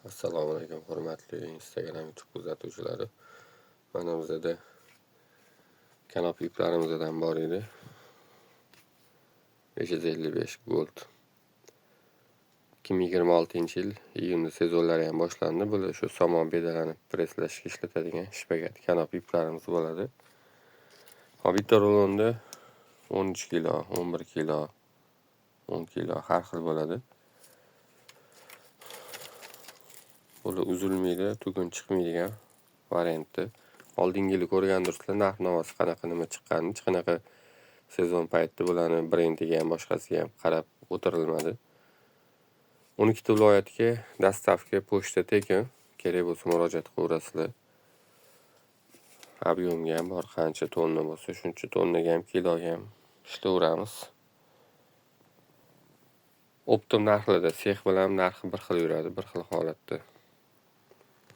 Assalomu alaykum hurmatli Instagram YouTube kuzatuvchilari. Mana bizda kanop iplarimizdan bor edi. 555 Gold. 2026-yil iyunda sezonlari ham boshlandi. Bular shu somon bedalanib presslashga ishlatadigan shpagat kanop iplarimiz bo'ladi. Bitta rulonda 13 kilo, 11 kilo, 10 kilo har xil bo'ladi. Bular uzilmaydi, tugun chiqmaydigan variantda. Oldingili ko'rgandirsizlar, narx-navosi qanaqa nima chiqqanini, hech qanaqa sezon payti bularni brendiga ham boshqasiga ham qarab o'tirilmadi. 12 viloyatga dastavka pochta tekin, kerak bo'lsa murojaat qilaverasizlar. Ob'yomga ham bor, qancha tonna bo'lsa shuncha tonnaga ham, kiloga ham ishlayveramiz. Optim narxlarda sex bilan narxi bir xil yuradi, bir xil holatda.